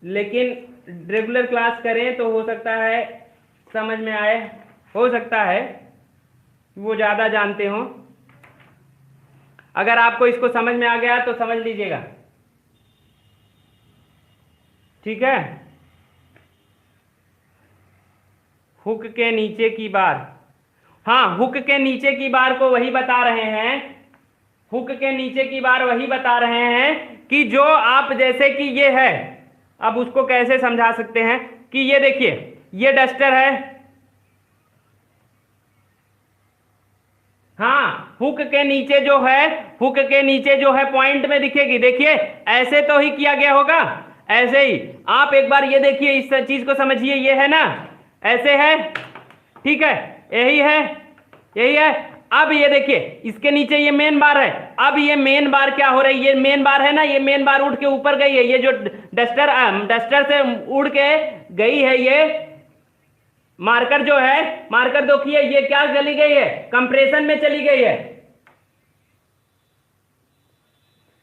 लेकिन रेगुलर क्लास करें तो हो सकता है समझ में आए, हो सकता है वो ज्यादा जानते हो। अगर आपको इसको समझ में आ गया तो समझ लीजिएगा, ठीक है। हुक के नीचे की बार, हाँ, हुक के नीचे की बार को वही बता रहे हैं, हुक के नीचे की बार वही बता रहे हैं कि जो आप, जैसे कि ये है, अब उसको कैसे समझा सकते हैं कि ये देखिए, ये डस्टर है, हाँ, हुक के नीचे जो है, हुक के नीचे जो है पॉइंट में दिखेगी, देखिए ऐसे तो ही किया गया होगा, ऐसे ही। आप एक बार ये देखिए, इस चीज को समझिए, ये है ना, ऐसे है, ठीक है, यही है, यही है। अब ये देखिए, इसके नीचे ये मेन बार है, अब ये मेन बार क्या हो रही है, ये मेन बार है ना, ये मेन बार उड़ के ऊपर गई है, ये जो डस्टर से उड़ के गई है, ये मार्कर जो है, मार्कर देखिए ये क्या चली गई है, कंप्रेशन में चली गई है।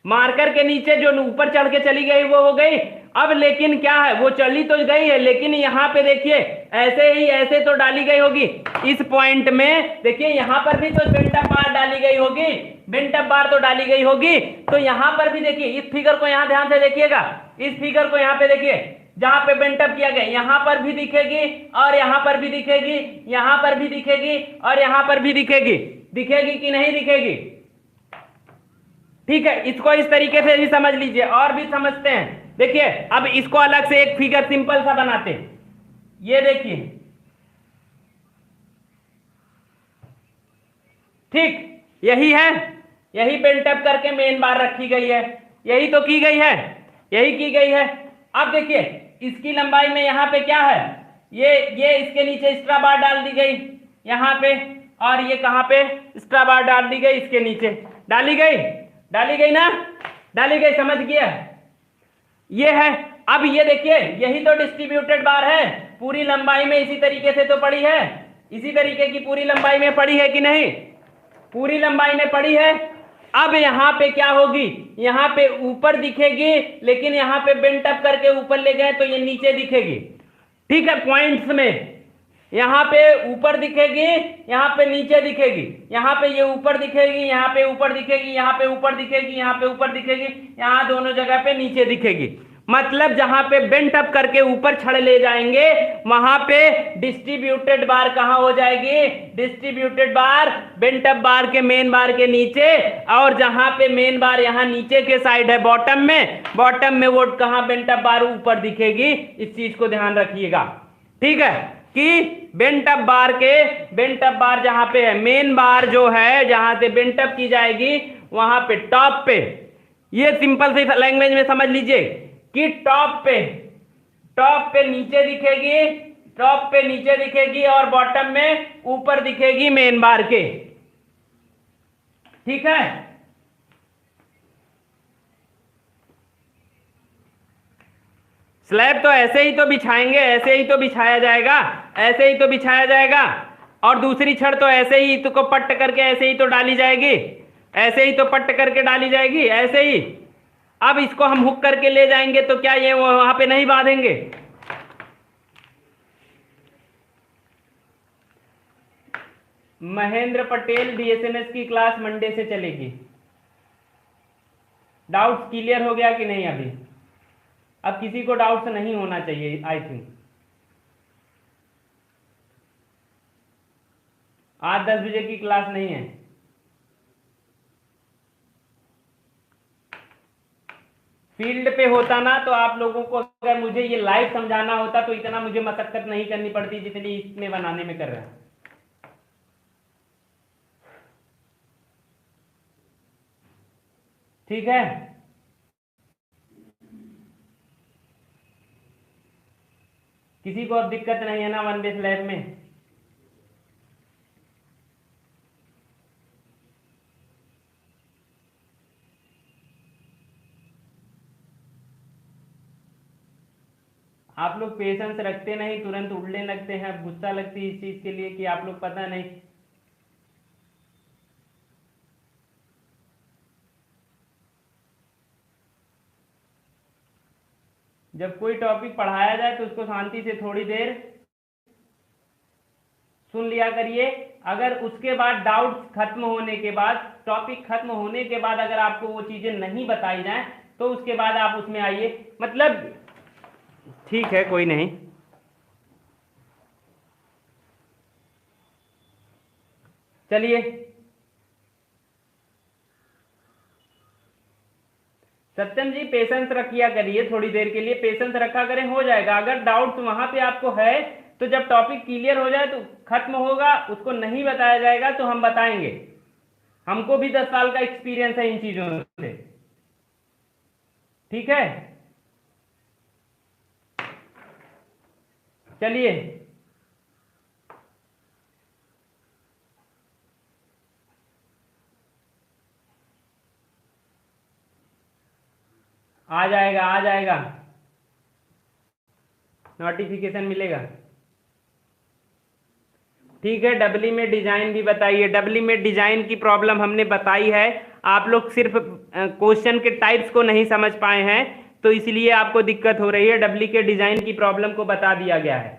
मार्कर के नीचे जो ऊपर चढ़ के चली गई वो हो गई। अब लेकिन क्या है, वो चली तो गई है, लेकिन यहां पे देखिए ऐसे ही, ऐसे तो डाली गई होगी इस पॉइंट में, देखिए यहां पर भी तो बेंट अप बार डाली गई होगी, बेंट अप बार तो डाली गई होगी। तो यहां पर भी देखिए, इस फिगर को यहां ध्यान से देखिएगा, इस फिगर को यहां पे देखिए, जहां पे बेंट अप किया गया यहां पर भी दिखेगी, और यहां पर भी दिखेगी, यहां पर भी दिखेगी, और यहां पर भी दिखेगी। दिखेगी कि नहीं दिखेगी? ठीक है, इसको इस तरीके से भी समझ लीजिए, और भी समझते हैं। देखिए अब इसको अलग से एक फिगर सिंपल सा बनाते हैं। ये देखिए, ठीक यही है, यही बेंट अप करके मेन बार रखी गई है, यही तो की गई है, यही की गई है। अब देखिए इसकी लंबाई में यहाँ पे क्या है, ये इसके नीचे एक्स्ट्रा बार डाल दी गई यहाँ पे, और ये कहाँ पे एक्स्ट्रा बार डाल दी गई, इसके नीचे डाली गई, डाली गई ना, डाली गई, समझ गया, ये है। अब ये देखिए, यही तो डिस्ट्रीब्यूटेड बार है, पूरी लंबाई में इसी तरीके से तो पड़ी है, इसी तरीके की पूरी लंबाई में पड़ी है कि नहीं, पूरी लंबाई में पड़ी है। अब यहाँ पे क्या होगी, यहाँ पे ऊपर दिखेगी, लेकिन यहाँ पे बेंट अप करके ऊपर ले गए तो ये नीचे दिखेगी, ठीक है, पॉइंट्स में यहाँ पे ऊपर दिखेगी, यहाँ पे नीचे दिखेगी, यहाँ पे ये ऊपर दिखेगी, यहाँ पे ऊपर दिखेगी, यहाँ पे ऊपर दिखेगी, यहाँ पे ऊपर दिखेगी, यहाँ दोनों जगह पे नीचे दिखेगी। मतलब जहां पे बेंट अप करके ऊपर छड़ ले जाएंगे वहां पे डिस्ट्रीब्यूटेड बार कहां हो जाएगी, डिस्ट्रीब्यूटेड बार बेंट अप बार के मेन बार के नीचे, और जहां पे मेन बार यहां नीचे के साइड है बॉटम में वो कहां बेंट अप बार ऊपर दिखेगी। इस चीज को ध्यान रखिएगा, ठीक है, कि बेंट अप बार जहां पे है, मेन बार जो है जहां से बेंट अप की जाएगी वहां पे टॉप पे, ये सिंपल सी लैंग्वेज में समझ लीजिए कि टॉप पे नीचे दिखेगी, टॉप पे नीचे दिखेगी, और बॉटम में ऊपर दिखेगी मेन बार के, ठीक है। स्लैब तो ऐसे ही तो बिछाएंगे, ऐसे ही तो बिछाया जाएगा, ऐसे ही तो बिछाया जाएगा, और दूसरी छड़ तो ऐसे ही तो पट्ट करके ऐसे ही तो डाली जाएगी, ऐसे ही तो पट्ट करके डाली जाएगी, ऐसे ही। अब इसको हम हुक करके ले जाएंगे तो क्या ये वहां पे नहीं बांधेंगे? महेंद्र पटेल डीएसएमएस की क्लास मंडे से चलेगी। डाउट्स क्लियर हो गया कि नहीं? अभी अब किसी को डाउट्स नहीं होना चाहिए आई थिंक। आज 10 बजे की क्लास नहीं है। फील्ड पे होता ना तो आप लोगों को, अगर मुझे ये लाइव समझाना होता तो इतना मुझे मशक्कत नहीं करनी पड़ती जितनी इसमें बनाने में कर रहे हैं। ठीक है, किसी को अब दिक्कत नहीं है ना वन बेस लैब में? आप लोग पेशेंस रखते नहीं, तुरंत उड़ने लगते हैं, गुस्सा लगती है इस चीज के लिए कि आप लोग पता नहीं। जब कोई टॉपिक पढ़ाया जाए तो उसको शांति से थोड़ी देर सुन लिया करिए। अगर उसके बाद डाउट खत्म होने के बाद, टॉपिक खत्म होने के बाद अगर आपको वो चीजें नहीं बताई जाए तो उसके बाद आप उसमें आइए। मतलब ठीक है, कोई नहीं। चलिए, सत्यम जी पेशेंस रखिया करिए, थोड़ी देर के लिए पेशेंस रखा करें, हो जाएगा। अगर डाउट वहां पे आपको है तो जब टॉपिक क्लियर हो जाए तो खत्म होगा, उसको नहीं बताया जाएगा तो हम बताएंगे। हमको भी 10 साल का एक्सपीरियंस है इन चीजों से। ठीक है, चलिए। आ जाएगा, आ जाएगा, नोटिफिकेशन मिलेगा। ठीक है, डबली में डिजाइन भी बताइए। डबली में डिजाइन की प्रॉब्लम हमने बताई है, आप लोग सिर्फ क्वेश्चन के टाइप्स को नहीं समझ पाए हैं तो इसलिए आपको दिक्कत हो रही है। डबली के डिजाइन की प्रॉब्लम को बता दिया गया है,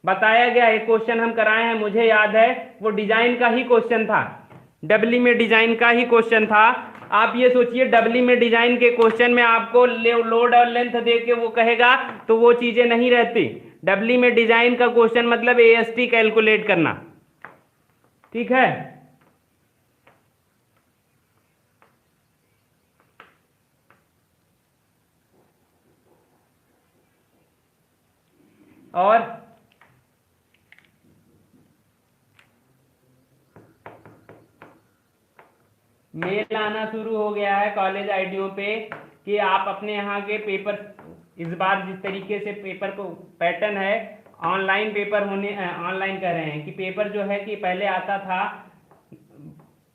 बताया गया है। क्वेश्चन हम कराए हैं, मुझे याद है, वो डिजाइन का ही क्वेश्चन था, डबली में डिजाइन का ही क्वेश्चन था। आप ये सोचिए, डबली में डिजाइन के क्वेश्चन में आपको लोड और लेंथ दे के वो कहेगा तो वो चीजें नहीं रहती। डबली में डिजाइन का क्वेश्चन मतलब एएसटी कैलकुलेट करना। ठीक है, और मेल आना शुरू हो गया है कॉलेज आईडियो पे कि आप अपने यहाँ के पेपर, इस बार जिस तरीके से पेपर को पैटर्न है, ऑनलाइन पेपर होने, ऑनलाइन कह रहे हैं कि पेपर जो है कि पहले आता था,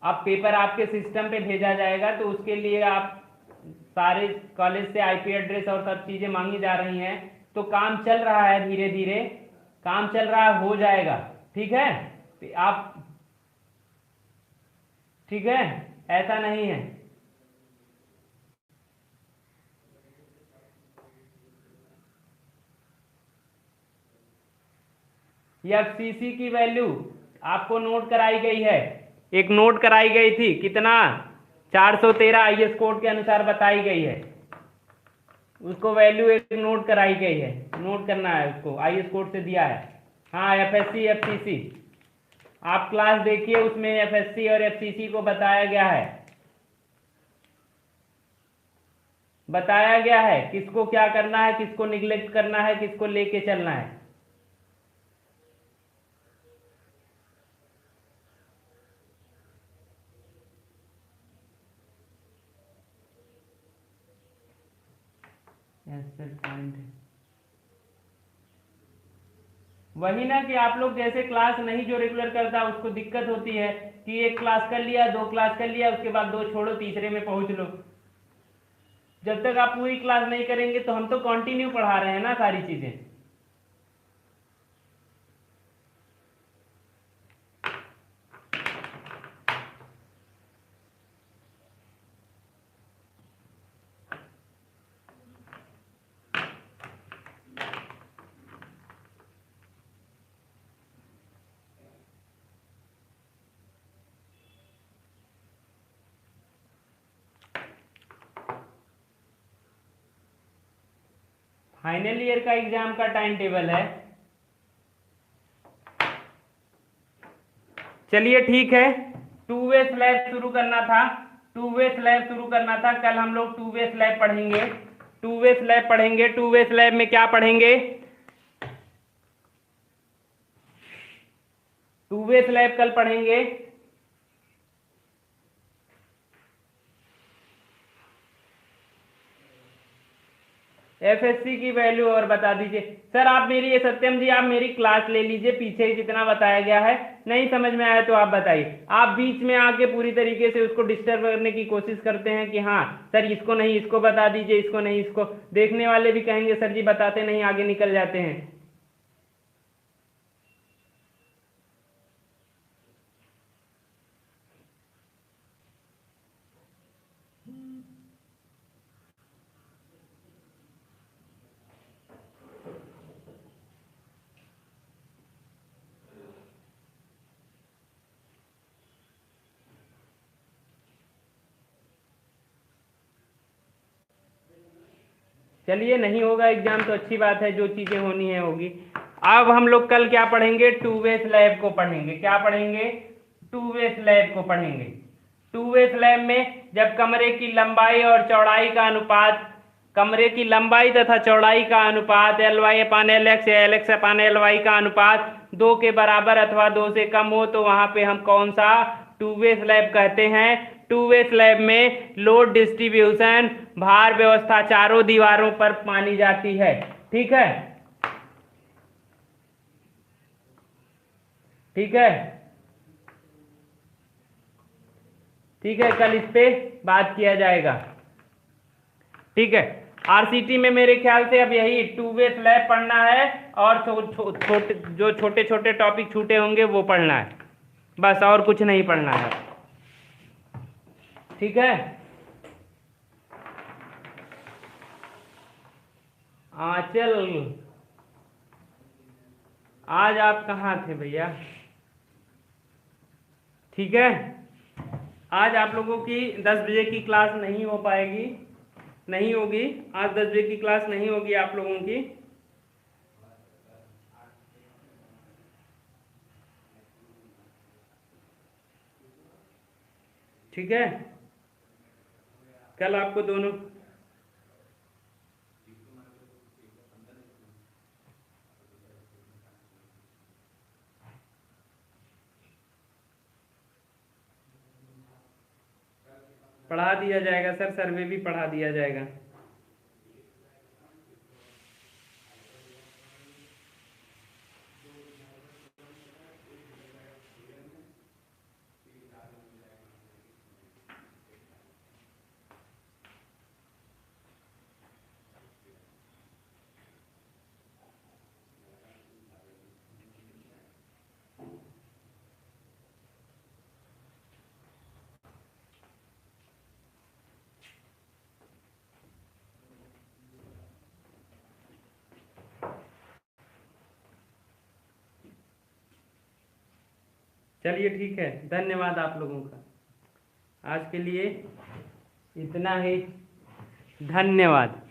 अब पेपर आपके सिस्टम पे भेजा जाएगा तो उसके लिए आप सारे कॉलेज से आईपी एड्रेस और सब चीजें मांगी जा रही हैं। तो काम चल रहा है, धीरे धीरे काम चल रहा है, हो जाएगा। ठीक है, तो आप, ठीक है, ऐसा नहीं है। एफसीसी की वैल्यू आपको नोट कराई गई है, एक नोट कराई गई थी, कितना, 413 आईएस कोड के अनुसार बताई गई है, उसको वैल्यू एक नोट कराई गई है, नोट करना है उसको, आईएस कोड से दिया है। हाँ, एफएससी एफसीसी आप क्लास देखिए, उसमें एफएससी और एफसीसी को बताया गया है, बताया गया है किसको क्या करना है, किसको निग्लेक्ट करना है, किसको लेके चलना है। वही ना कि आप लोग जैसे क्लास नहीं जो रेगुलर करता उसको दिक्कत होती है कि एक क्लास कर लिया, 2 क्लास कर लिया, उसके बाद 2 छोड़ो, तीसरे में पहुंच लो। जब तक आप पूरी क्लास नहीं करेंगे तो हम तो कंटिन्यू पढ़ा रहे हैं ना सारी चीजें। फाइनल ईयर का एग्जाम का टाइम टेबल है। चलिए ठीक है, टू वे स्लैब शुरू करना था, कल हम लोग टू वे स्लैब पढ़ेंगे। टू वे स्लैब में क्या पढ़ेंगे? टू वे स्लैब कल पढ़ेंगे। एफएससी की वैल्यू और बता दीजिए। सर आप मेरी, ये सत्यम जी आप मेरी क्लास ले लीजिए, पीछे जितना बताया गया है, नहीं समझ में आया तो आप बताइए। आप बीच में आके पूरी तरीके से उसको डिस्टर्ब करने की कोशिश करते हैं कि हाँ सर इसको नहीं, इसको बता दीजिए, इसको नहीं, इसको। देखने वाले भी कहेंगे सर जी बताते नहीं, आगे निकल जाते हैं। चलिए नहीं होगा एग्जाम तो अच्छी बात है, जो चीजें होनी है होगी। अब हम लोग कल क्या पढ़ेंगे? टू वे स्लैब को पढ़ेंगे। क्या पढ़ेंगे? टू वे स्लैब को पढ़ेंगे। टू वे स्लैब में जब कमरे की लंबाई और चौड़ाई का अनुपात, कमरे की लंबाई तथा चौड़ाई का अनुपात LY/LX या LX/LY का अनुपात 2 के बराबर अथवा 2 से कम हो तो वहां पे हम कौन सा टू वे स्लैब कहते हैं? टू वे स्लैब में लोड डिस्ट्रीब्यूशन, भार व्यवस्था चारों दीवारों पर मानी जाती है। ठीक है, ठीक है, ठीक है, कल इस पे बात किया जाएगा। ठीक है, आरसीटी में मेरे ख्याल से अब यही टू वे स्लैब पढ़ना है और जो छोटे छोटे टॉपिक छूटे होंगे वो पढ़ना है, बस और कुछ नहीं पढ़ना है। ठीक है, आंचल आज आप कहाँ थे भैया? ठीक है, आज आप लोगों की 10 बजे की क्लास नहीं हो पाएगी, नहीं होगी आज 10 बजे की क्लास नहीं होगी आप लोगों की। ठीक है, कल आपको दोनों पढ़ा दिया जाएगा सर, सर्वे भी पढ़ा दिया जाएगा। चलिए ठीक है, धन्यवाद आप लोगों का। आज के लिए इतना ही, धन्यवाद।